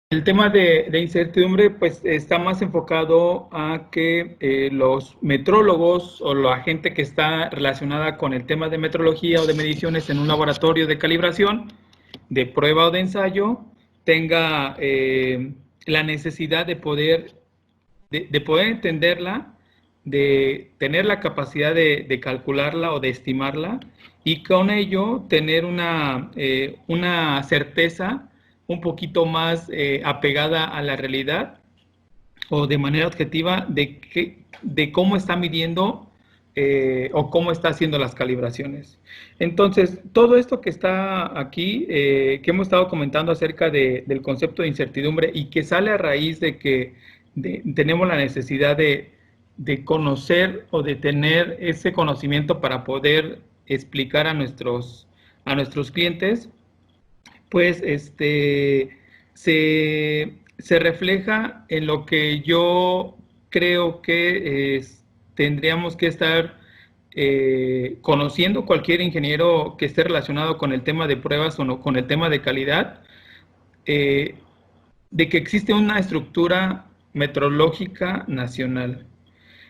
El tema de incertidumbre pues está más enfocado a que los metrólogos o la gente que está relacionada con el tema de metrología o de mediciones en un laboratorio de calibración, de prueba o de ensayo, tenga la necesidad de poder entenderla, de tener la capacidad de calcularla o de estimarla y con ello tener una certeza un poquito más apegada a la realidad o de manera objetiva de cómo está midiendo o cómo está haciendo las calibraciones. Entonces, todo esto que está aquí, que hemos estado comentando acerca del concepto de incertidumbre y que sale a raíz de que tenemos la necesidad de conocer o de tener ese conocimiento para poder explicar a nuestros clientes, pues se refleja en lo que yo creo que tendríamos que estar conociendo cualquier ingeniero que esté relacionado con el tema de pruebas o no, con el tema de calidad, eh, de que existe una estructura metrológica nacional.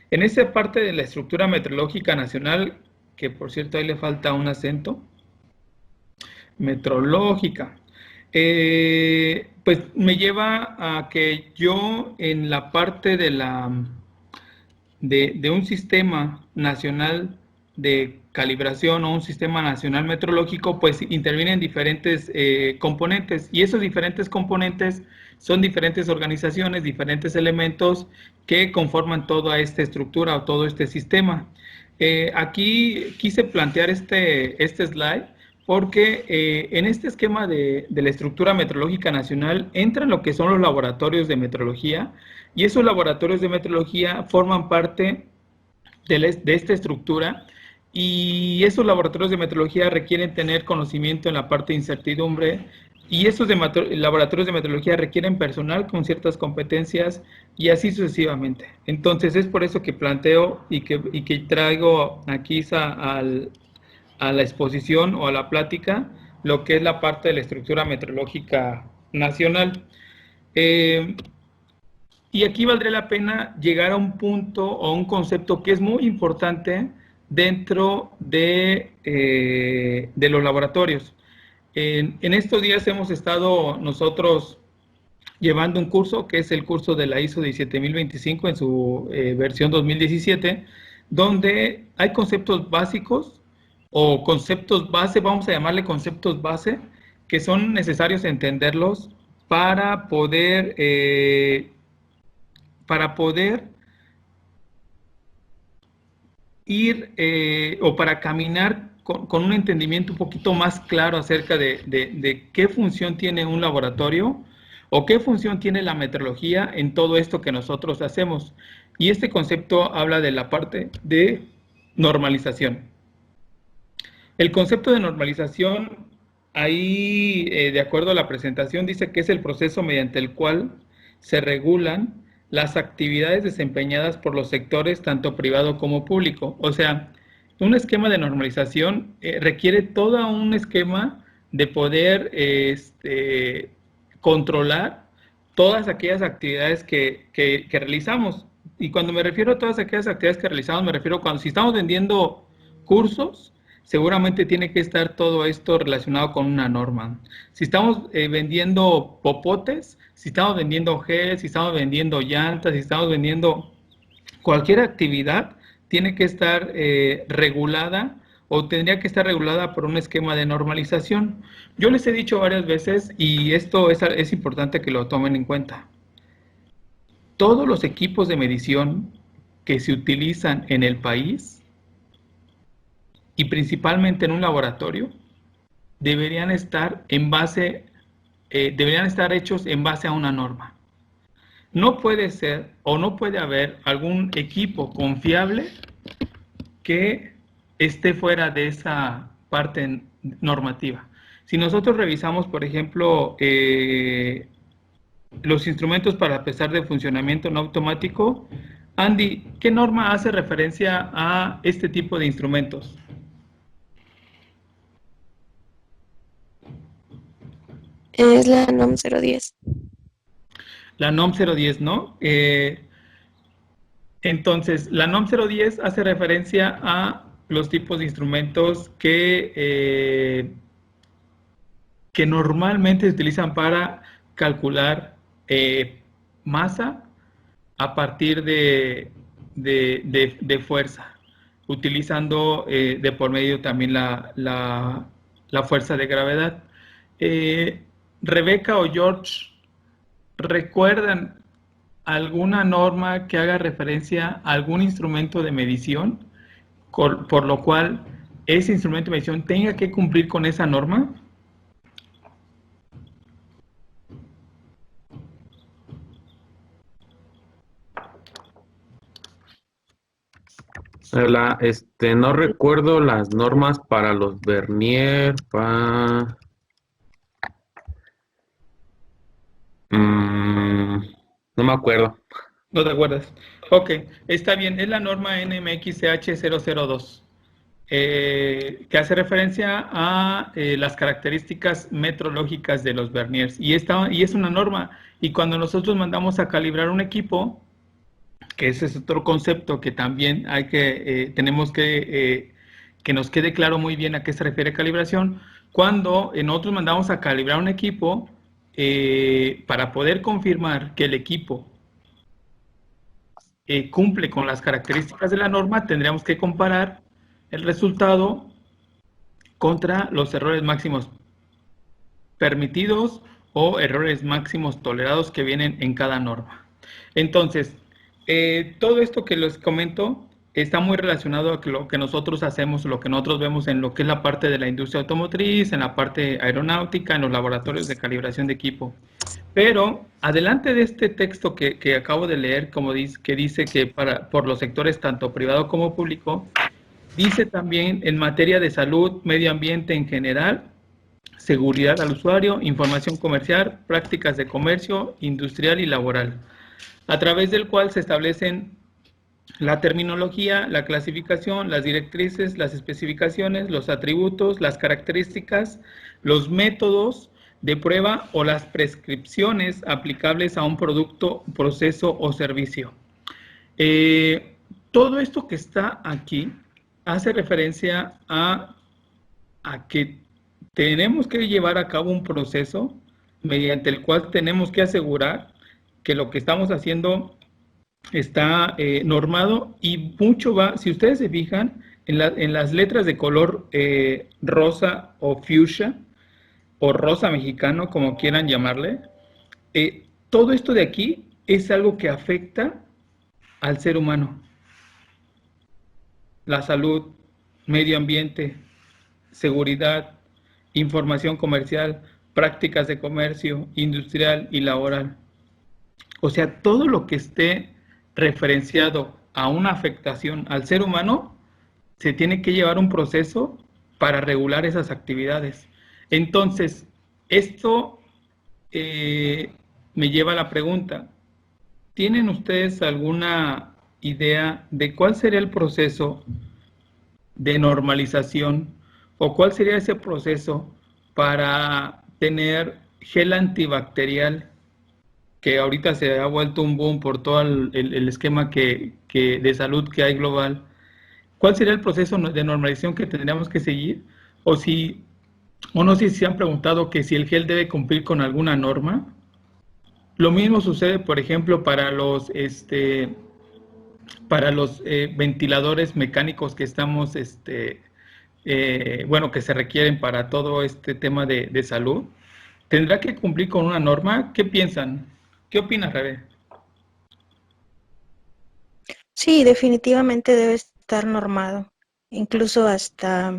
En esa parte de la estructura metrológica nacional, que por cierto ahí le falta un acento, metrológica, pues me lleva a que yo en la parte de un sistema nacional de calibración o un sistema nacional metrológico, pues intervienen diferentes componentes y esos diferentes componentes son diferentes organizaciones, diferentes elementos que conforman toda esta estructura o todo este sistema. Aquí quise plantear este slide porque en este esquema de la estructura metrológica nacional entran lo que son los laboratorios de metrología y esos laboratorios de metrología forman parte de esta estructura y esos laboratorios de metrología requieren tener conocimiento en la parte de incertidumbre y esos laboratorios de metrología requieren personal con ciertas competencias y así sucesivamente. Entonces es por eso que planteo y que traigo aquí a la exposición o a la plática lo que es la parte de la estructura metrológica nacional. Y aquí valdría la pena llegar a un punto o un concepto que es muy importante dentro de los laboratorios. En estos días hemos estado nosotros llevando un curso que es el curso de la ISO 17025 en su versión 2017, donde hay conceptos básicos o conceptos base, vamos a llamarle conceptos base, que son necesarios entenderlos para poder para poder ir o para caminar con un entendimiento un poquito más claro acerca de qué función tiene un laboratorio o qué función tiene la metrología en todo esto que nosotros hacemos. Y este concepto habla de la parte de normalización. El concepto de normalización, ahí, de acuerdo a la presentación, dice que es el proceso mediante el cual se regulan las actividades desempeñadas por los sectores tanto privado como público. O sea, un esquema de normalización requiere todo un esquema de poder controlar todas aquellas actividades que realizamos. Y cuando me refiero a todas aquellas actividades que realizamos, me refiero cuando si estamos vendiendo cursos, seguramente tiene que estar todo esto relacionado con una norma. Si estamos vendiendo popotes, si estamos vendiendo gel, si estamos vendiendo llantas, si estamos vendiendo cualquier actividad, tiene que estar regulada o tendría que estar regulada por un esquema de normalización. Yo les he dicho varias veces, y esto es importante que lo tomen en cuenta, todos los equipos de medición que se utilizan en el país y principalmente en un laboratorio, deberían estar deberían estar hechos en base a una norma. No puede ser o no puede haber algún equipo confiable que esté fuera de esa parte normativa. Si nosotros revisamos, por ejemplo, los instrumentos para pesar de funcionamiento no automático, Andy, ¿qué norma hace referencia a este tipo de instrumentos? Es la NOM 010. La NOM 010, ¿no? Entonces, la NOM 010 hace referencia a los tipos de instrumentos que normalmente se utilizan para calcular masa a partir de fuerza, utilizando de por medio también la fuerza de gravedad. Rebeca o George, ¿recuerdan alguna norma que haga referencia a algún instrumento de medición, por lo cual ese instrumento de medición tenga que cumplir con esa norma? No recuerdo las normas para los vernier, no me acuerdo. ¿No te acuerdas? Ok, está bien, es la norma NMXCH 002, que hace referencia a las características metrológicas de los verniers. Y es una norma, y cuando nosotros mandamos a calibrar un equipo, que ese es otro concepto que también tenemos que nos quede claro muy bien a qué se refiere calibración. Cuando nosotros mandamos a calibrar un equipo, para poder confirmar que el equipo cumple con las características de la norma, tendríamos que comparar el resultado contra los errores máximos permitidos o errores máximos tolerados que vienen en cada norma. Entonces, todo esto que les comento está muy relacionado a lo que nosotros hacemos, lo que nosotros vemos en lo que es la parte de la industria automotriz, en la parte aeronáutica, en los laboratorios de calibración de equipo. Pero adelante de este texto que acabo de leer, que dice que por los sectores tanto privado como público, dice también en materia de salud, medio ambiente en general, seguridad al usuario, información comercial, prácticas de comercio, industrial y laboral, a través del cual se establecen la terminología, la clasificación, las directrices, las especificaciones, los atributos, las características, los métodos de prueba o las prescripciones aplicables a un producto, proceso o servicio. Todo esto que está aquí hace referencia a que tenemos que llevar a cabo un proceso mediante el cual tenemos que asegurar que lo que estamos haciendo está normado, y mucho va, si ustedes se fijan, en las letras de color rosa o fuchsia, o rosa mexicano, como quieran llamarle, todo esto de aquí es algo que afecta al ser humano. La salud, medio ambiente, seguridad, información comercial, prácticas de comercio, industrial y laboral. O sea, todo lo que esté referenciado a una afectación al ser humano, se tiene que llevar un proceso para regular esas actividades. Entonces, esto me lleva a la pregunta, ¿tienen ustedes alguna idea de cuál sería el proceso de normalización o cuál sería ese proceso para tener gel antibacterial, que ahorita se ha vuelto un boom por todo el esquema de salud que hay global? ¿Cuál sería el proceso de normalización que tendríamos que seguir? O no sé si se han preguntado que si el gel debe cumplir con alguna norma. Lo mismo sucede, por ejemplo, para los ventiladores mecánicos que estamos, que se requieren para todo este tema de salud. ¿Tendrá que cumplir con una norma? ¿Qué piensan? ¿Qué opinas, Rebe? Sí, definitivamente debe estar normado. Incluso hasta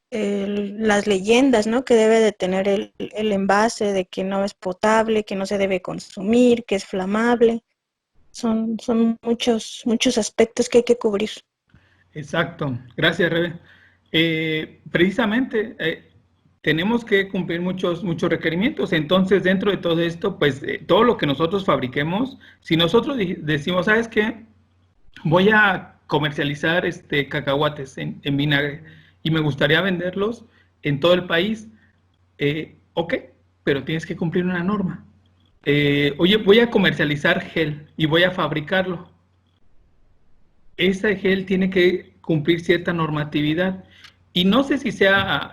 las leyendas, ¿no? Que debe de tener el envase, de que no es potable, que no se debe consumir, que es flamable. Son muchos aspectos que hay que cubrir. Exacto. Gracias, Rebe. Precisamente tenemos que cumplir muchos requerimientos. Entonces, dentro de todo esto, pues todo lo que nosotros fabriquemos, si nosotros decimos, ¿sabes qué? Voy a comercializar cacahuates en vinagre y me gustaría venderlos en todo el país. Ok, pero tienes que cumplir una norma. oye, voy a comercializar gel y voy a fabricarlo. Ese gel tiene que cumplir cierta normatividad. Y no sé si sea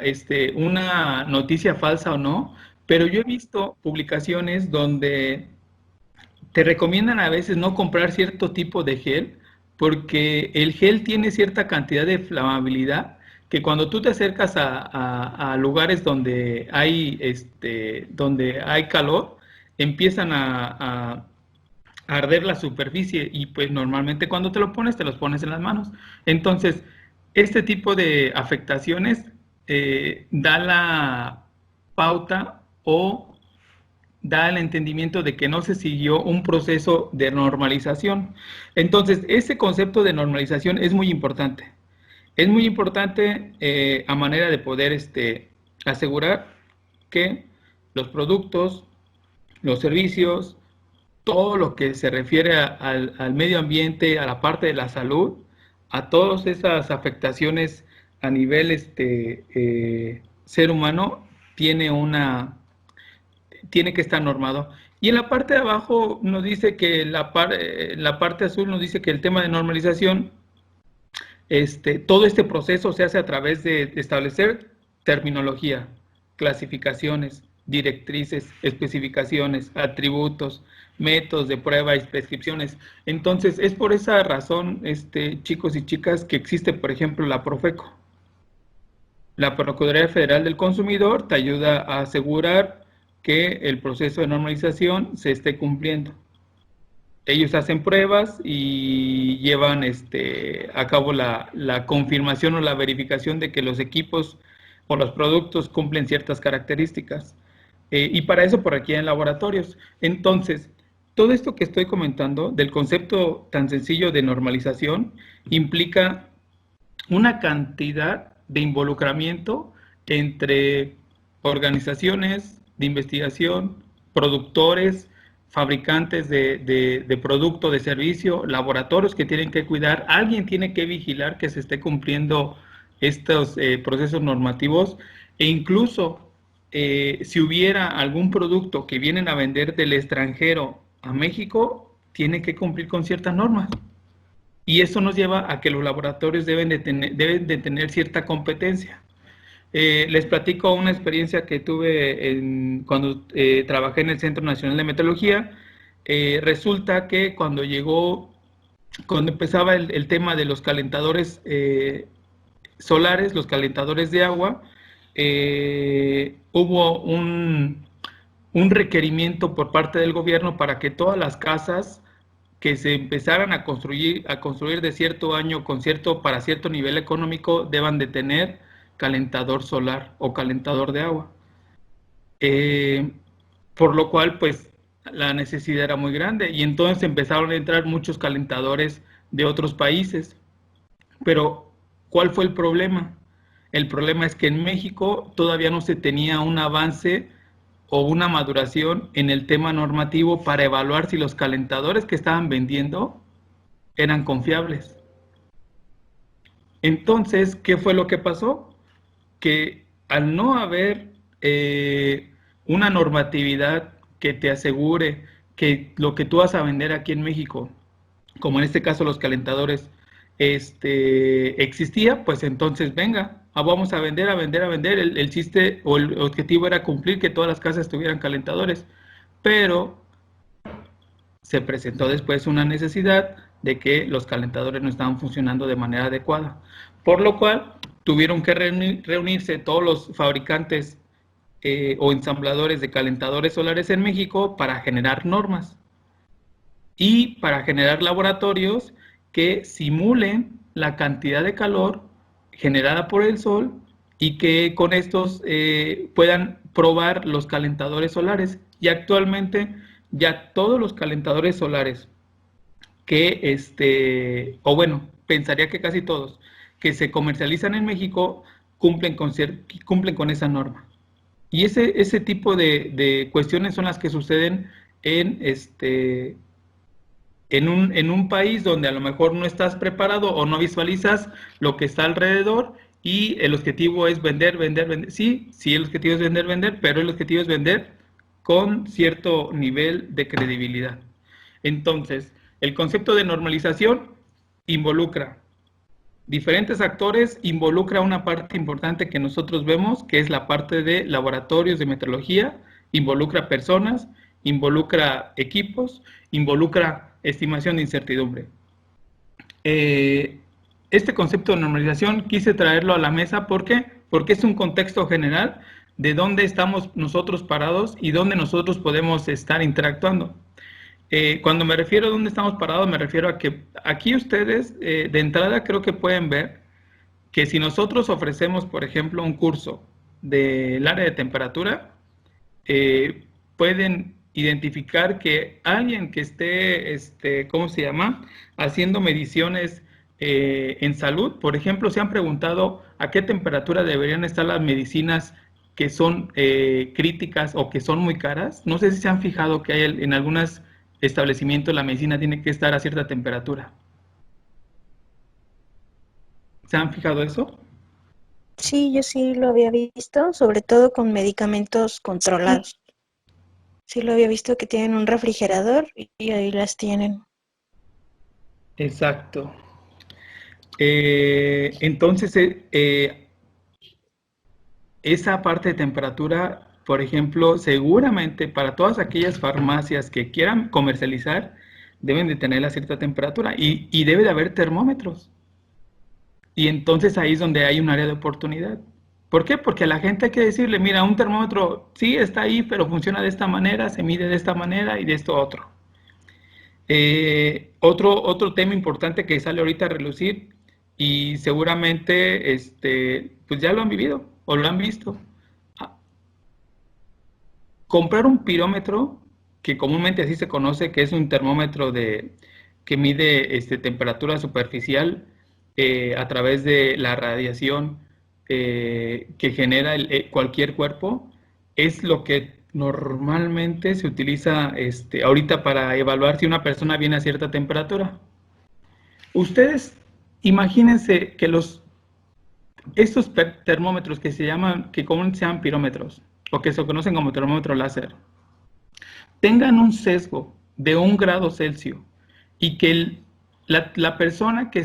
una noticia falsa o no, pero yo he visto publicaciones donde te recomiendan a veces no comprar cierto tipo de gel porque el gel tiene cierta cantidad de flamabilidad que cuando tú te acercas a lugares donde hay calor, empiezan a arder la superficie y pues normalmente cuando te los pones en las manos. Entonces, este tipo de afectaciones da la pauta o da el entendimiento de que no se siguió un proceso de normalización. Entonces, ese concepto de normalización es muy importante. Es muy importante a manera de poder asegurar que los productos, los servicios, todo lo que se refiere al medio ambiente, a la parte de la salud, a todas esas afectaciones a nivel ser humano, tiene que estar normado. Y en la parte de abajo nos dice que la parte azul nos dice que el tema de normalización, todo este proceso se hace a través de establecer terminología, clasificaciones, directrices, especificaciones, atributos, métodos de prueba y prescripciones. Entonces, es por esa razón, chicos y chicas, que existe, por ejemplo, la Profeco. La Procuraduría Federal del Consumidor te ayuda a asegurar que el proceso de normalización se esté cumpliendo. Ellos hacen pruebas y llevan a cabo la confirmación o la verificación de que los equipos o los productos cumplen ciertas características. Y para eso requieren laboratorios. Entonces, todo esto que estoy comentando del concepto tan sencillo de normalización implica una cantidad de involucramiento entre organizaciones de investigación, productores, fabricantes de producto, de servicio, laboratorios que tienen que cuidar, alguien tiene que vigilar que se esté cumpliendo estos procesos normativos e incluso si hubiera algún producto que vienen a vender del extranjero a México, tiene que cumplir con ciertas normas. Y eso nos lleva a que los laboratorios deben de tener cierta competencia. Les platico una experiencia que tuve cuando trabajé en el Centro Nacional de Meteorología. Resulta que cuando empezaba el tema de los calentadores solares, los calentadores de agua, hubo un requerimiento por parte del gobierno para que todas las casas que se empezaran a construir de cierto año para cierto nivel económico deban de tener calentador solar o calentador de agua. Por lo cual, pues, la necesidad era muy grande y entonces empezaron a entrar muchos calentadores de otros países. Pero, ¿cuál fue el problema? El problema es que en México todavía no se tenía un avance o una maduración en el tema normativo para evaluar si los calentadores que estaban vendiendo eran confiables. Entonces, ¿qué fue lo que pasó? Que al no haber una normatividad que te asegure que lo que tú vas a vender aquí en México, como en este caso los calentadores, existía, pues entonces venga, vamos a vender. El chiste o el objetivo era cumplir que todas las casas tuvieran calentadores, pero se presentó después una necesidad de que los calentadores no estaban funcionando de manera adecuada, por lo cual tuvieron que reunirse todos los fabricantes o ensambladores de calentadores solares en México para generar normas y para generar laboratorios que simulen la cantidad de calor generada por el sol y que con estos puedan probar los calentadores solares. Y actualmente ya todos los calentadores solares que, pensaría que casi todos, que se comercializan en México cumplen con esa norma. Y ese tipo de cuestiones son las que suceden en un país donde a lo mejor no estás preparado o no visualizas lo que está alrededor y el objetivo es vender. Sí, el objetivo es vender, pero el objetivo es vender con cierto nivel de credibilidad. Entonces, el concepto de normalización involucra diferentes actores, involucra una parte importante que nosotros vemos, que es la parte de laboratorios de metrología, involucra personas, involucra equipos, involucra estimación de incertidumbre. Este concepto de normalización quise traerlo a la mesa, ¿por qué? Porque es un contexto general de dónde estamos nosotros parados y dónde nosotros podemos estar interactuando. Cuando me refiero a dónde estamos parados, me refiero a que aquí ustedes de entrada creo que pueden ver que si nosotros ofrecemos, por ejemplo, un curso del área de temperatura, pueden identificar que alguien que esté, ¿cómo se llama?, haciendo mediciones en salud, por ejemplo, se han preguntado a qué temperatura deberían estar las medicinas que son críticas o que son muy caras. No sé si se han fijado que hay en algunos establecimientos la medicina tiene que estar a cierta temperatura. ¿Se han fijado eso? Sí, yo sí lo había visto, sobre todo con medicamentos controlados. Sí lo había visto que tienen un refrigerador y ahí las tienen. Exacto. Entonces, esa parte de temperatura, por ejemplo, seguramente para todas aquellas farmacias que quieran comercializar, deben de tener a cierta temperatura y debe de haber termómetros. Y entonces ahí es donde hay un área de oportunidad. ¿Por qué? Porque a la gente hay que decirle, mira, un termómetro sí está ahí, pero funciona de esta manera, se mide de esta manera y de esto otro. Otro tema importante que sale ahorita a relucir y seguramente pues ya lo han vivido o lo han visto. Comprar un pirómetro, que comúnmente así se conoce, que es un termómetro que mide temperatura superficial a través de la radiación que genera cualquier cuerpo, es lo que normalmente se utiliza ahorita para evaluar si una persona viene a cierta temperatura. Ustedes imagínense que estos termómetros que comúnmente se llaman pirómetros, o que se conocen como termómetro láser, tengan un sesgo de 1 grado Celsius y que la persona que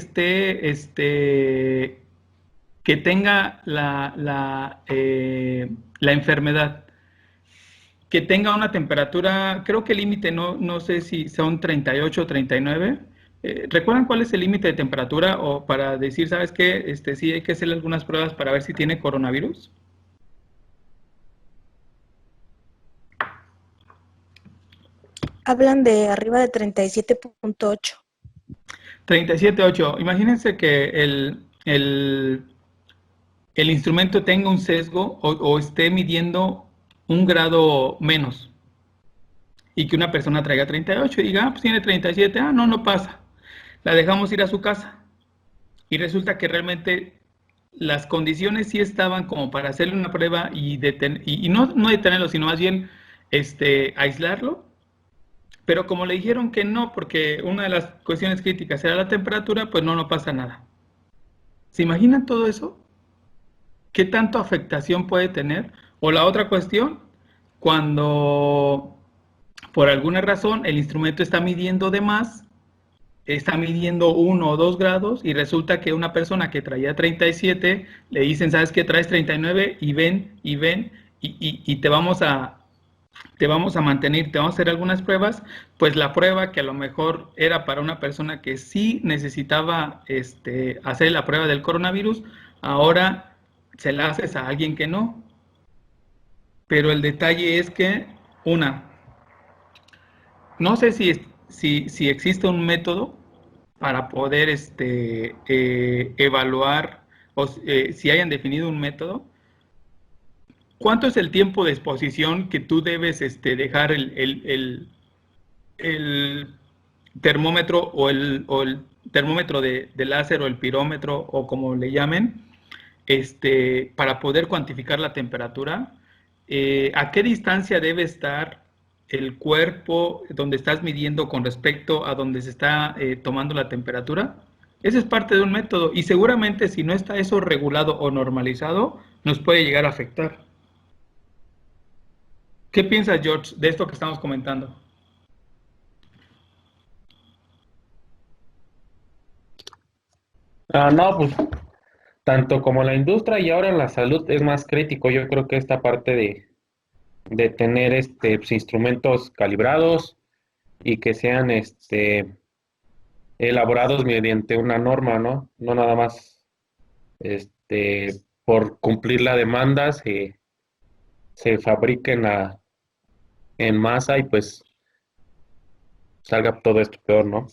que tenga la enfermedad, que tenga una temperatura, creo que el límite no sé si son 38 o 39. ¿Recuerdan cuál es el límite de temperatura o para decir, sabes qué, sí hay que hacerle algunas pruebas para ver si tiene coronavirus? Hablan de arriba de 37.8. 37.8. Imagínense que el instrumento tenga un sesgo o esté midiendo 1 grado menos y que una persona traiga 38 y diga, pues tiene 37, no pasa. La dejamos ir a su casa y resulta que realmente las condiciones sí estaban como para hacerle una prueba y no detenerlo, sino más bien aislarlo. Pero como le dijeron que no, porque una de las cuestiones críticas era la temperatura, pues no pasa nada. ¿Se imaginan todo eso? ¿Qué tanto afectación puede tener? O la otra cuestión, cuando por alguna razón el instrumento está midiendo de más, está midiendo 1 o 2 grados y resulta que una persona que traía 37 le dicen, ¿sabes qué? Traes 39 y ven y te vamos a mantener, te vamos a hacer algunas pruebas, pues la prueba que a lo mejor era para una persona que sí necesitaba hacer la prueba del coronavirus, ahora se la haces a alguien que no. Pero el detalle es que, no sé si existe un método para poder evaluar, o si hayan definido un método. ¿Cuánto es el tiempo de exposición que tú debes dejar el termómetro o el termómetro de láser o el pirómetro o como le llamen, para poder cuantificar la temperatura? ¿A qué distancia debe estar el cuerpo donde estás midiendo con respecto a donde se está tomando la temperatura? Ese es parte de un método y seguramente si no está eso regulado o normalizado, nos puede llegar a afectar. ¿Qué piensas, George, de esto que estamos comentando? No, pues tanto como la industria y ahora la salud es más crítico. Yo creo que esta parte de tener pues, instrumentos calibrados y que sean elaborados mediante una norma, ¿no? No nada más por cumplir la demanda se fabriquen en masa y pues salga todo esto peor, ¿no?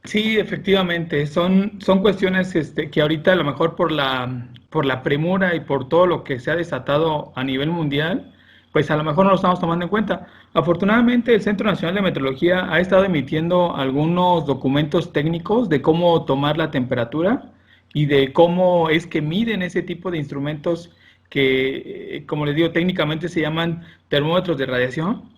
Sí, efectivamente, son cuestiones que ahorita a lo mejor por la premura y por todo lo que se ha desatado a nivel mundial, pues a lo mejor no lo estamos tomando en cuenta. Afortunadamente, el Centro Nacional de Meteorología ha estado emitiendo algunos documentos técnicos de cómo tomar la temperatura y de cómo es que miden ese tipo de instrumentos que, como les digo, técnicamente se llaman termómetros de radiación.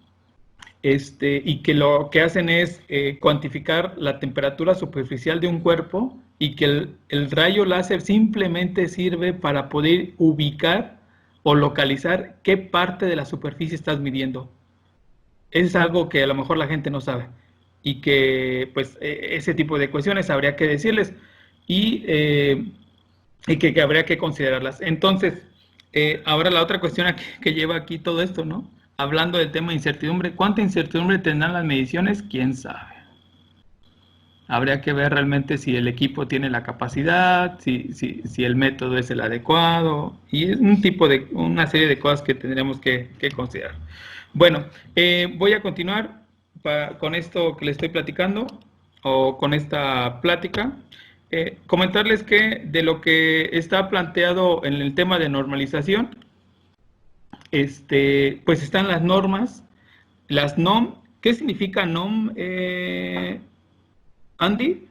Y que lo que hacen es cuantificar la temperatura superficial de un cuerpo y que el rayo láser simplemente sirve para poder ubicar o localizar qué parte de la superficie estás midiendo. Es algo que a lo mejor la gente no sabe y que pues ese tipo de cuestiones habría que decirles y, eh, y que habría que considerarlas. Entonces, ahora la otra cuestión que lleva aquí todo esto, ¿no? Hablando del tema de incertidumbre, ¿cuánta incertidumbre tendrán las mediciones? ¿Quién sabe? Habría que ver realmente si el equipo tiene la capacidad, si el método es el adecuado, y es una serie de cosas que tendremos que considerar. Bueno, voy a continuar con esto que les estoy platicando, o con esta plática. Comentarles que de lo que está planteado en el tema de normalización, pues están las normas, las NOM. ¿Qué significa NOM, Andy?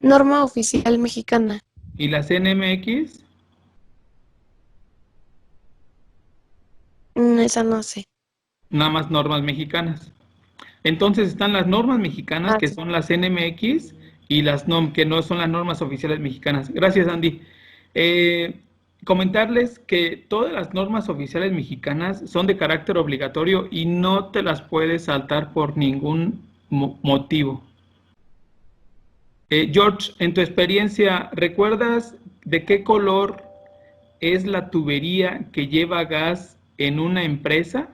Norma oficial mexicana. ¿Y las NMX? Esa no sé. Nada más normas mexicanas. Entonces están las normas mexicanas, que Sí. son las NMX, y las NOM, que no son las normas oficiales mexicanas. Gracias, Andy. Comentarles que todas las normas oficiales mexicanas son de carácter obligatorio y no te las puedes saltar por ningún motivo. George, en tu experiencia, ¿recuerdas de qué color es la tubería que lleva gas en una empresa?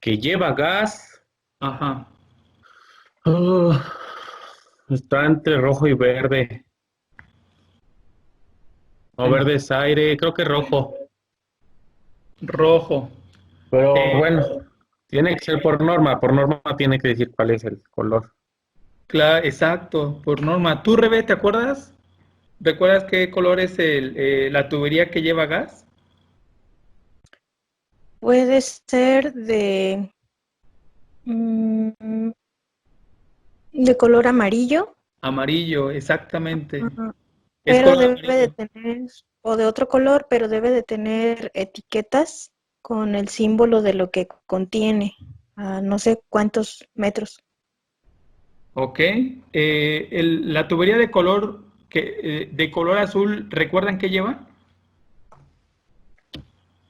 Que lleva gas. Ajá. uh, Está entre rojo y verde. O verde es aire, creo que rojo. Rojo. Pero Eh, bueno, tiene que ser por norma tiene que decir cuál es el color. Claro, exacto, por norma. ¿Tú, Rebe, te acuerdas? ¿Recuerdas qué color es la tubería que lleva gas? Puede ser mm, de color amarillo, Amarillo, exactamente. Es pero color debe de amarillo. tener, o de otro color, pero debe de tener etiquetas con el símbolo de lo que contiene, a no sé cuántos metros. Ok. La tubería de color azul, ¿recuerdan qué lleva?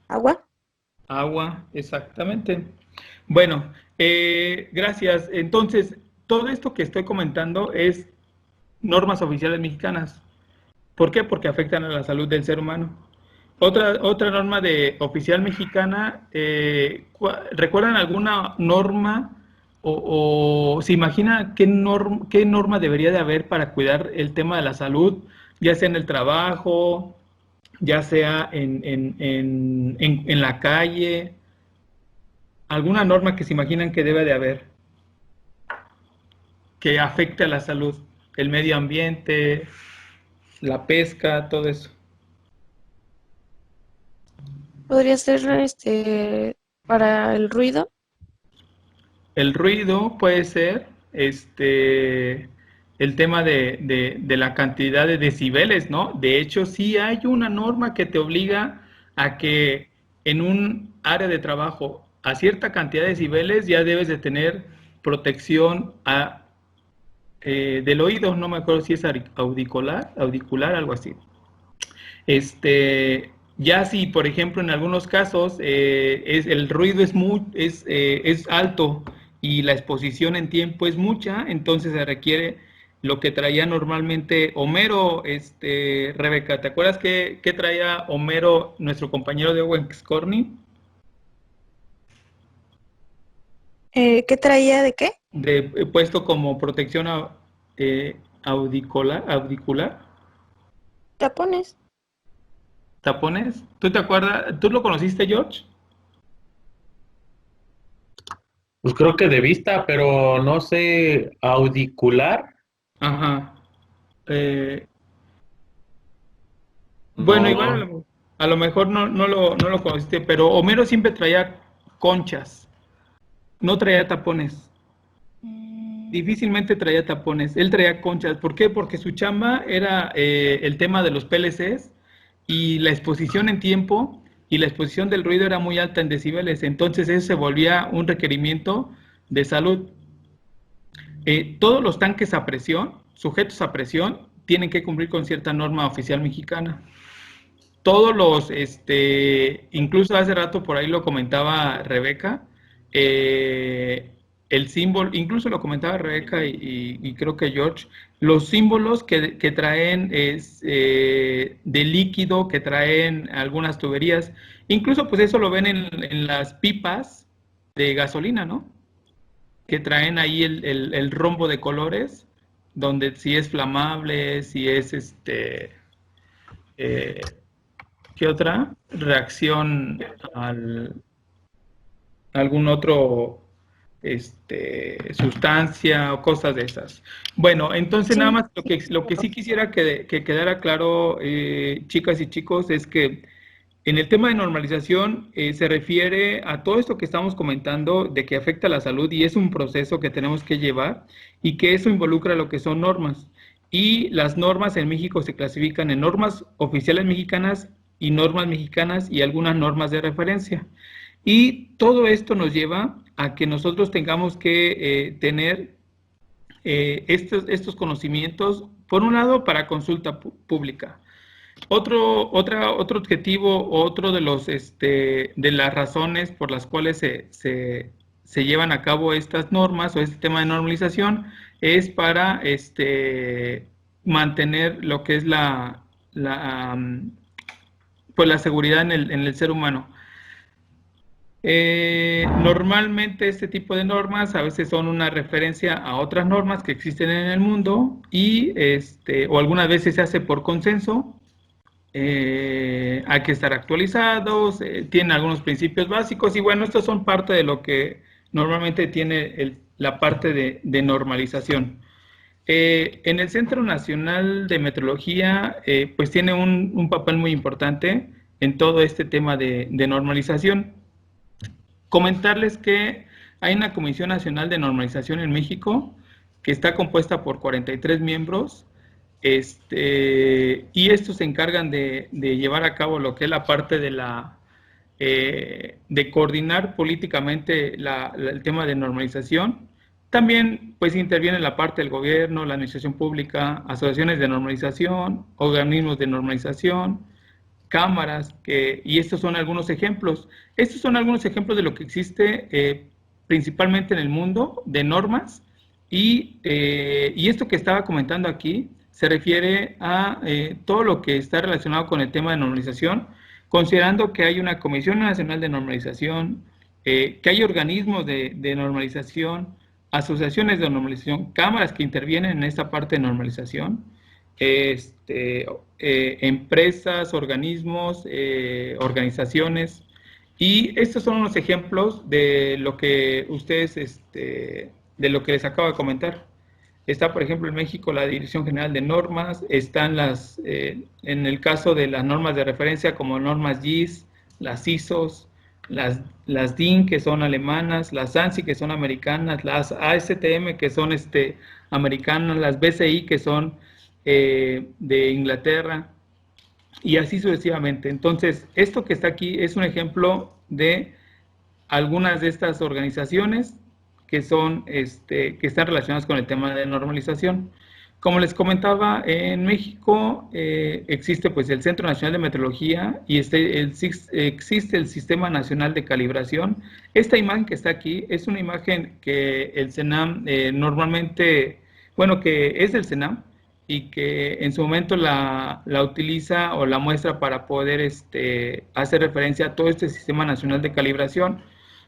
¿Agua? Agua, exactamente. Bueno, gracias. Entonces, todo esto que estoy comentando es normas oficiales mexicanas. ¿Por qué? Porque afectan a la salud del ser humano. Otra norma oficial mexicana, ¿recuerdan alguna norma o se imagina qué norma debería de haber para cuidar el tema de la salud, ya sea en el trabajo, ya sea en la calle? ¿Alguna norma que se imaginan que debe de haber que afecte a la salud, el medio ambiente, la pesca, todo eso? Podría ser para el ruido. El ruido puede ser el tema de la cantidad de decibeles, ¿no? De hecho, sí hay una norma que te obliga a que en un área de trabajo a cierta cantidad de decibeles ya debes de tener protección del oído, no me acuerdo si es audicular, algo así. Ya si, por ejemplo, en algunos casos el ruido es alto y la exposición en tiempo es mucha, entonces se requiere lo que traía normalmente Homero, Rebeca. ¿Te acuerdas qué traía Homero, nuestro compañero de Owens Corning? ¿Qué traía de qué? Puesto como protección audicular, Tapones. tapones. ¿Tú te acuerdas? ¿Tú lo conociste, George? Pues creo que de vista, pero no sé, auricular. Ajá. Eh, bueno, No, igual a lo mejor no lo conociste, pero Homero siempre traía conchas, no traía tapones. Difícilmente traía tapones, él traía conchas. ¿Por qué? Porque su chamba era el tema de los PLCs y la exposición en tiempo y la exposición del ruido era muy alta en decibeles, entonces eso se volvía un requerimiento de salud. Todos los tanques a presión, sujetos a presión, tienen que cumplir con cierta norma oficial mexicana. Todos incluso hace rato por ahí lo comentaba Rebeca, el símbolo, incluso lo comentaba Rebeca y creo que George, los símbolos que traen de líquido, que traen algunas tuberías, incluso pues eso lo ven en las pipas de gasolina, ¿no? Que traen ahí el rombo de colores, donde si es flamable, si es eh, ¿qué otra? Reacción a algún otro sustancia o cosas de esas. Bueno, entonces nada Sí. más lo que sí quisiera que quedara claro, chicas y chicos, es que en el tema de normalización se refiere a todo esto que estamos comentando de que afecta a la salud y es un proceso que tenemos que llevar y que eso involucra lo que son normas. Y las normas en México se clasifican en normas oficiales mexicanas y normas mexicanas y algunas normas de referencia. Y todo esto nos lleva a que nosotros tengamos que tener estos conocimientos, por un lado, para consulta pública. Otro objetivo, otro de las razones por las cuales se llevan a cabo estas normas o este tema de normalización es para mantener lo que es pues la seguridad en el ser humano. Normalmente este tipo de normas a veces son una referencia a otras normas que existen en el mundo y o algunas veces se hace por consenso. Hay que estar actualizados, tienen algunos principios básicos y bueno, estos son parte de lo que normalmente tiene la parte de normalización. En el Centro Nacional de Metrología, pues tiene un papel muy importante en todo este tema de normalización. Comentarles que hay una Comisión Nacional de Normalización en México que está compuesta por 43 miembros y estos se encargan de llevar a cabo lo que es la parte de coordinar políticamente el tema de normalización. También pues interviene la parte del gobierno, la administración pública, asociaciones de normalización, organismos de normalización, cámaras, y estos son algunos ejemplos. Estos son algunos ejemplos de lo que existe principalmente en el mundo de normas y esto que estaba comentando aquí se refiere a todo lo que está relacionado con el tema de normalización, considerando que hay una Comisión Nacional de Normalización, que hay organismos de normalización, asociaciones de normalización, cámaras que intervienen en esta parte de normalización, empresas, organismos, organizaciones, y estos son unos ejemplos de lo que ustedes, de lo que les acabo de comentar. Está, por ejemplo, en México la Dirección General de Normas, están en el caso de las normas de referencia como normas GIS, las ISOs, las DIN que son alemanas, las ANSI que son americanas, las ASTM que son americanas, las BCI que son de Inglaterra y así sucesivamente. Entonces, esto que está aquí es un ejemplo de algunas de estas organizaciones que son, que están relacionadas con el tema de normalización. Como les comentaba, en México existe pues el Centro Nacional de Metrología y existe el Sistema Nacional de Calibración. Esta imagen que está aquí es una imagen que el CENAM normalmente, bueno, que es del CENAM y que en su momento la utiliza o la muestra para poder hacer referencia a todo este Sistema Nacional de Calibración,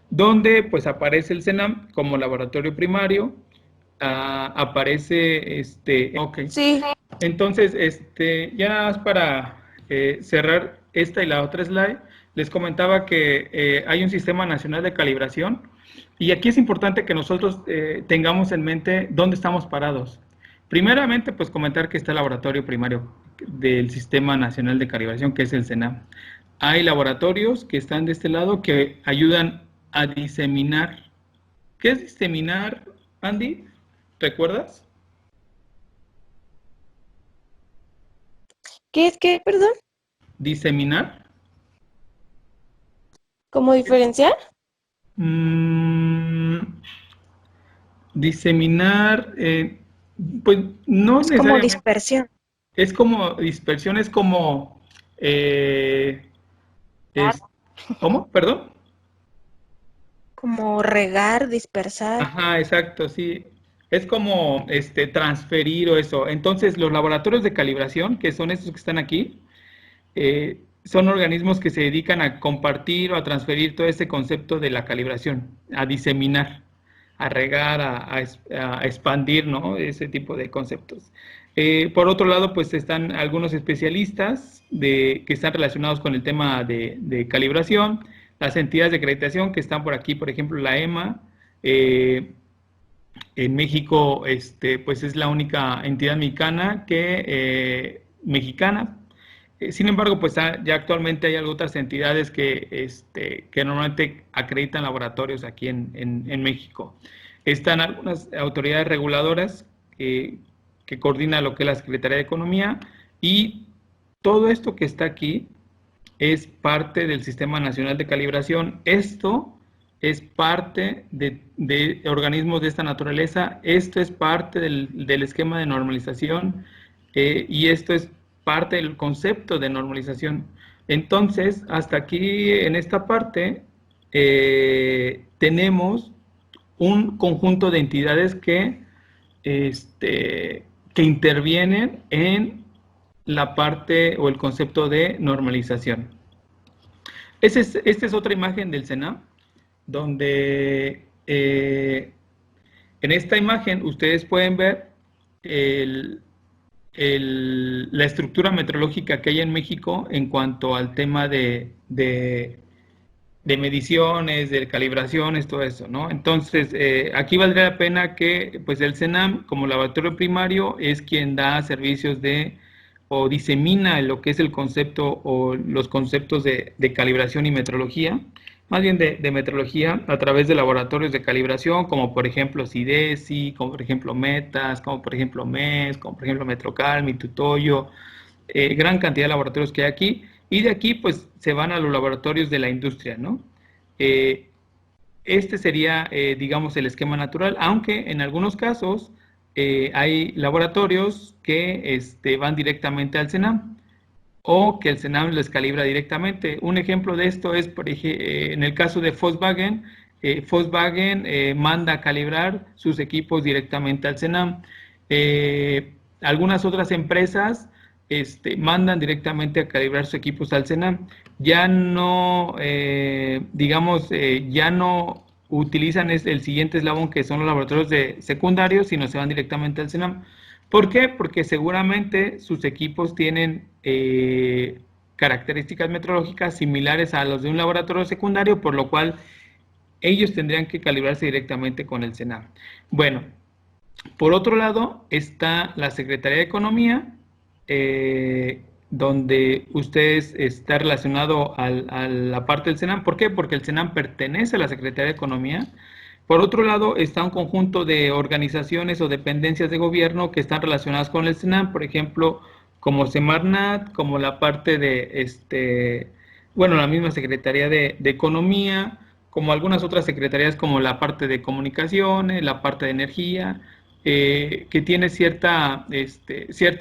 donde pues aparece el CENAM como laboratorio primario. Aparece ok. Sí, Entonces, ya para cerrar esta y la otra slide, les comentaba que hay un sistema nacional de calibración y aquí es importante que nosotros tengamos en mente dónde estamos parados. Primeramente, pues comentar que está el laboratorio primario del Sistema Nacional de Calibración, que es el CENAM. Hay laboratorios que están de este lado que ayudan a diseminar. ¿Qué es diseminar, Andy? ¿Recuerdas? ¿qué es qué, perdón? Diseminar. ¿Cómo diferenciar? Diseminar, pues no Es como necesariamente. dispersión. Es como dispersión, es como... ¿cómo? ¿Perdón? Como regar, dispersar. Ajá, exacto, sí. Es como transferir o eso. Entonces, los laboratorios de calibración, que son estos que están aquí, son organismos que se dedican a compartir o a transferir todo este concepto de la calibración, a diseminar, a regar, a expandir, ¿no? Ese tipo de conceptos. Por otro lado, pues están algunos especialistas que están relacionados con el tema de calibración, las entidades de acreditación que están por aquí, por ejemplo, la EMA. En México, pues es la única entidad mexicana mexicana. Sin embargo, pues ya actualmente hay otras entidades que normalmente acreditan laboratorios aquí en México. Están algunas autoridades reguladoras que coordinan lo que es la Secretaría de Economía, y todo esto que está aquí es parte del Sistema Nacional de Calibración. Esto es parte de organismos de esta naturaleza, esto es parte del esquema de normalización y esto es parte del concepto de normalización. Entonces, hasta aquí en esta parte tenemos un conjunto de entidades que intervienen en la parte o el concepto de normalización. Esta es otra imagen del CENAM, donde en esta imagen ustedes pueden ver la estructura meteorológica que hay en México en cuanto al tema de mediciones, de calibraciones, todo eso, ¿no? Entonces, aquí valdría la pena que, pues, el CENAM, como laboratorio primario, es quien da servicios o disemina lo que es el concepto o los conceptos de calibración y metrología, más bien de metrología, a través de laboratorios de calibración, como por ejemplo CIDESI, como por ejemplo METAS, como por ejemplo MES, como por ejemplo Metrocal, Mitutoyo, gran cantidad de laboratorios que hay aquí, y de aquí pues se van a los laboratorios de la industria, ¿no? Este sería, digamos, el esquema natural, aunque en algunos casos hay laboratorios que van directamente al CENAM o que el CENAM les calibra directamente. Un ejemplo de esto es, por ejemplo, en el caso de Volkswagen, Volkswagen manda a calibrar sus equipos directamente al CENAM. Algunas otras empresas mandan directamente a calibrar sus equipos al CENAM. Ya no, digamos, ya no utilizan el siguiente eslabón, que son los laboratorios secundarios, sino se van directamente al CENAM. ¿Por qué? Porque seguramente sus equipos tienen características metrológicas similares a los de un laboratorio secundario, por lo cual ellos tendrían que calibrarse directamente con el CENAM. Bueno, por otro lado está la Secretaría de Economía, donde ustedes está relacionado a la parte del CENAM. ¿Por qué? Porque el CENAM pertenece a la Secretaría de Economía. Por otro lado, está un conjunto de organizaciones o dependencias de gobierno que están relacionadas con el CENAM, por ejemplo, como Semarnat, como la parte de, bueno, la misma Secretaría de Economía, como algunas otras secretarías como la parte de comunicaciones, la parte de energía, que tiene cierta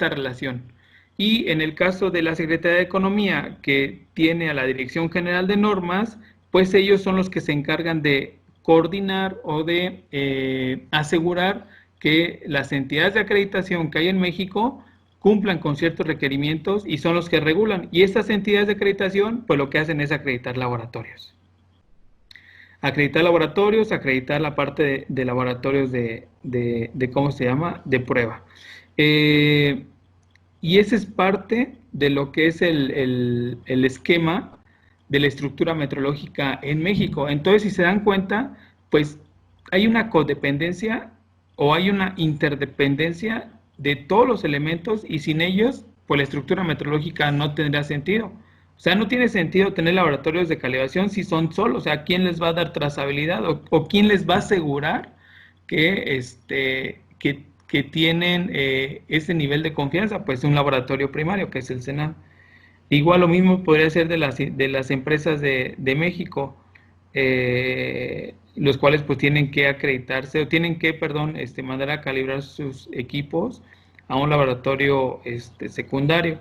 relación. Y en el caso de la Secretaría de Economía, que tiene a la Dirección General de Normas, pues ellos son los que se encargan de coordinar o de asegurar que las entidades de acreditación que hay en México cumplan con ciertos requerimientos y son los que regulan. Y estas entidades de acreditación, pues lo que hacen es acreditar laboratorios. Acreditar laboratorios, acreditar la parte de laboratorios de ¿cómo se llama? De prueba. Y ese es parte de lo que es el esquema de la estructura metrológica en México. Entonces, si se dan cuenta, pues hay una codependencia o hay una interdependencia de todos los elementos y sin ellos, pues la estructura metrológica no tendría sentido. O sea, no tiene sentido tener laboratorios de calibración si son solos. O sea, ¿quién les va a dar trazabilidad o quién les va a asegurar que tienen ese nivel de confianza? Pues un laboratorio primario, que es el SENAM. Igual lo mismo podría ser de las empresas de México, los cuales pues tienen que acreditarse o tienen que, mandar a calibrar sus equipos a un laboratorio secundario.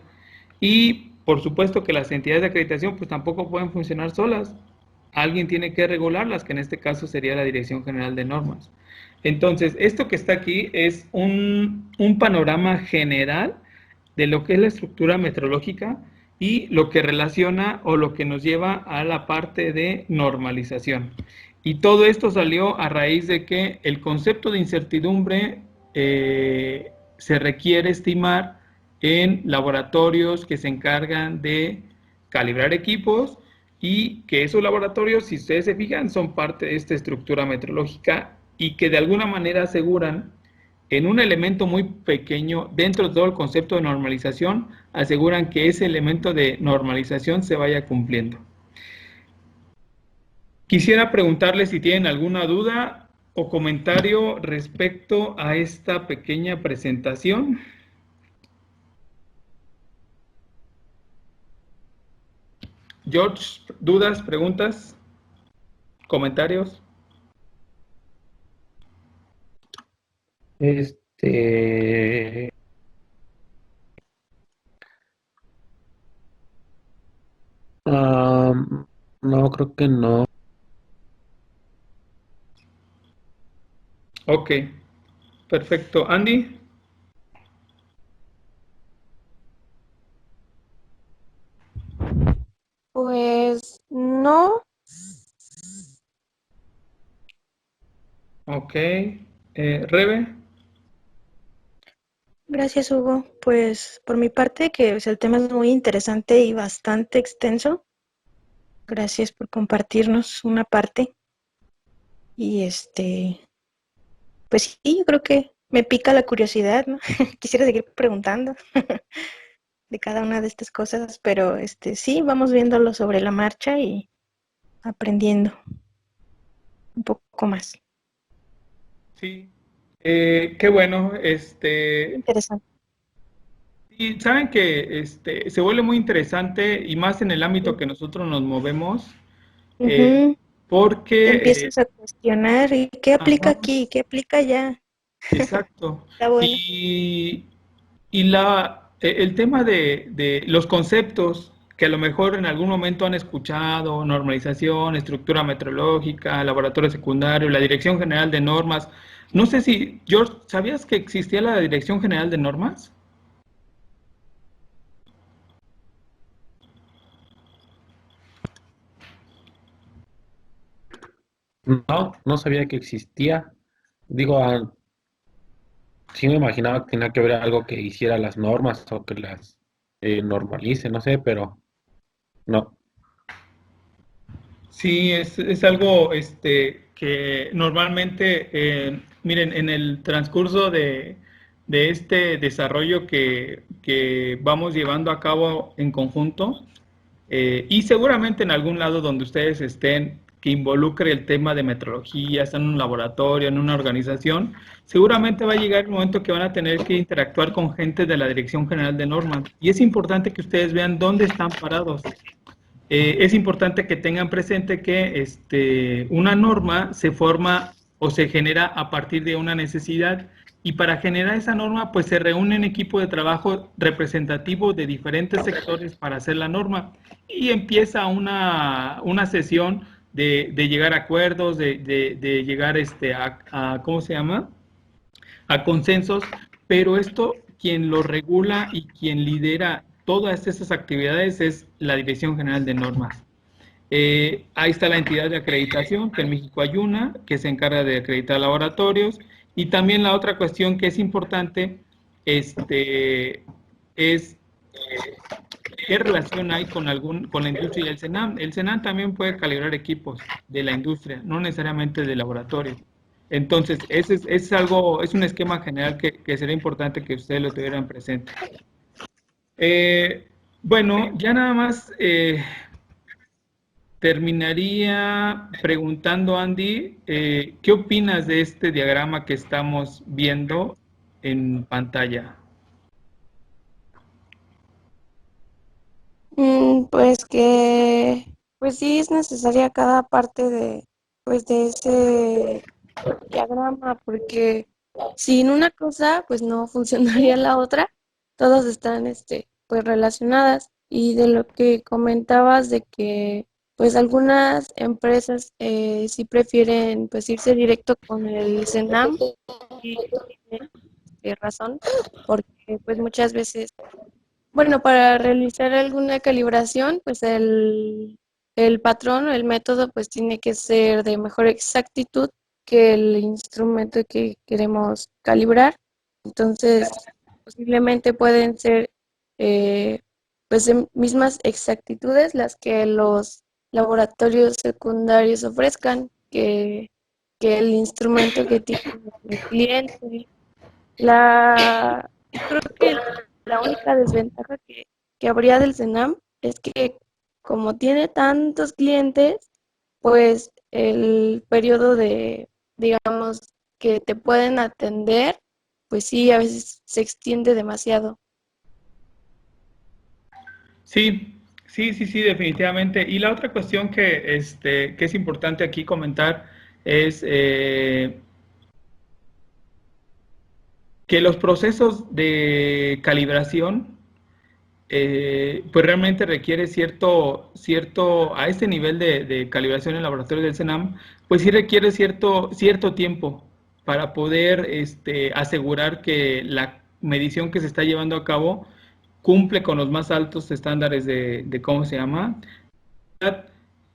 Y por supuesto que las entidades de acreditación pues tampoco pueden funcionar solas. Alguien tiene que regularlas, que en este caso sería la Dirección General de Normas. Entonces, esto que está aquí es un panorama general de lo que es la estructura metrológica y lo que relaciona o lo que nos lleva a la parte de normalización. Y todo esto salió a raíz de que el concepto de incertidumbre se requiere estimar en laboratorios que se encargan de calibrar equipos y que esos laboratorios, si ustedes se fijan, son parte de esta estructura metrológica y que de alguna manera aseguran en un elemento muy pequeño, dentro de todo el concepto de normalización, aseguran que ese elemento de normalización se vaya cumpliendo. Quisiera preguntarles si tienen alguna duda o comentario respecto a esta pequeña presentación. George, ¿dudas, preguntas, comentarios? No, creo que no. Ok, perfecto. Andy. Pues no. Ok. Rebe. Gracias, Hugo. Pues por mi parte, que el tema es muy interesante y bastante extenso. Gracias por compartirnos una parte. Y pues sí, yo creo que me pica la curiosidad, ¿no? Quisiera seguir preguntando de cada una de estas cosas, pero sí, vamos viéndolo sobre la marcha y aprendiendo un poco más. Sí. Qué bueno. Interesante. Y saben que se vuelve muy interesante y más en el ámbito que nosotros nos movemos, porque... Empiezas a cuestionar, ¿y qué aplica aquí? ¿Qué aplica allá? Exacto. Está bueno. Y el tema de los conceptos que a lo mejor en algún momento han escuchado, normalización, estructura metrológica, laboratorio secundario, la Dirección General de Normas. No sé si, George, ¿sabías que existía la Dirección General de Normas? No sabía que existía. Digo, sí me imaginaba que tenía que haber algo que hiciera las normas o que las normalice, no sé, pero no. Sí, es algo que normalmente, miren, en el transcurso de este desarrollo que vamos llevando a cabo en conjunto, y seguramente en algún lado donde ustedes estén, que involucre el tema de metrología, están en un laboratorio, en una organización, seguramente va a llegar el momento que van a tener que interactuar con gente de la Dirección General de Normas. Y es importante que ustedes vean dónde están parados. es importante que tengan presente que una norma se forma o se genera a partir de una necesidad, y para generar esa norma pues se reúne un equipo de trabajo representativo de diferentes sectores para hacer la norma, y empieza una sesión de llegar a acuerdos, de llegar ¿cómo se llama? A consensos, pero esto quien lo regula y quien lidera todas esas actividades es la Dirección General de Normas. Ahí está la entidad de acreditación, que en México hay una, que se encarga de acreditar laboratorios, y también la otra cuestión que es importante es qué relación hay con la industria y el CENAM. El CENAM también puede calibrar equipos de la industria, no necesariamente de laboratorio. Entonces, es un esquema general que sería importante que ustedes lo tuvieran presente. Bueno, ya nada más terminaría preguntando, Andy, ¿qué opinas de este diagrama que estamos viendo en pantalla? Pues pues sí es necesaria cada parte de ese diagrama, porque sin una cosa, pues no funcionaría la otra. Todas están, pues relacionadas. Y de lo que comentabas de que, pues algunas empresas sí prefieren, pues irse directo con el CENAM, y tienen razón, porque pues muchas veces, bueno, para realizar alguna calibración, pues el patrón o el método pues tiene que ser de mejor exactitud que el instrumento que queremos calibrar. Entonces, posiblemente pueden ser pues de mismas exactitudes las que los laboratorios secundarios ofrezcan que el instrumento que tiene el cliente. Yo creo que la única desventaja que habría del CENAM es que como tiene tantos clientes, pues el periodo digamos, que te pueden atender, pues sí, a veces se extiende demasiado. Sí, sí, definitivamente. Y la otra cuestión que es importante aquí comentar es que los procesos de calibración pues realmente requiere a este nivel de calibración en laboratorio del CENAM, pues sí requiere cierto tiempo para poder asegurar que la medición que se está llevando a cabo cumple con los más altos estándares de ¿cómo se llama?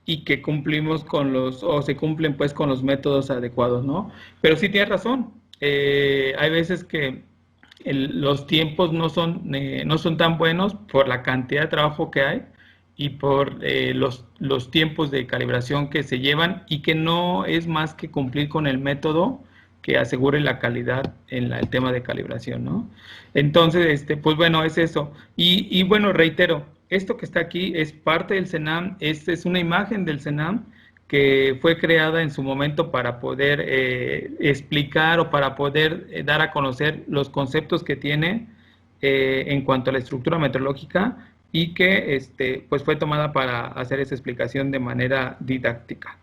Y que cumplimos o se cumplen pues con los métodos adecuados, ¿no? Pero sí tienes razón, hay veces que los tiempos no son tan buenos por la cantidad de trabajo que hay y por los tiempos de calibración que se llevan, y que no es más que cumplir con el método que asegure la calidad en el tema de calibración, ¿no? Entonces, pues bueno, es eso. Y bueno, reitero, esto que está aquí es parte del CENAM, esta es una imagen del CENAM que fue creada en su momento para poder explicar o para poder dar a conocer los conceptos que tiene en cuanto a la estructura metrológica, y que pues fue tomada para hacer esa explicación de manera didáctica.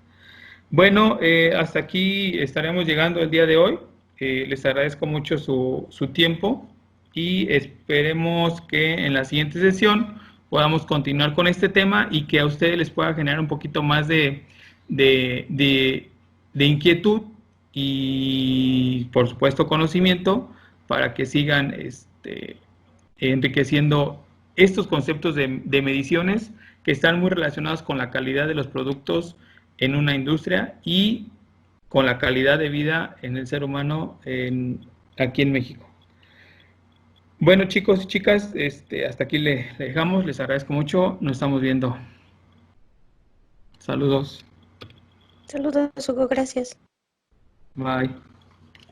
Bueno, hasta aquí estaremos llegando el día de hoy. Les agradezco mucho su tiempo, y esperemos que en la siguiente sesión podamos continuar con este tema y que a ustedes les pueda generar un poquito más de, de inquietud y, por supuesto, conocimiento, para que sigan enriqueciendo estos conceptos de mediciones que están muy relacionados con la calidad de los productos en una industria y con la calidad de vida en el ser humano aquí en México. Bueno, chicos y chicas, hasta aquí le dejamos. Les agradezco mucho. Nos estamos viendo. Saludos. Saludos, Hugo, gracias. Bye.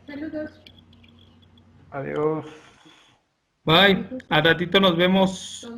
Saludos. Adiós. Bye. Al ratito nos vemos.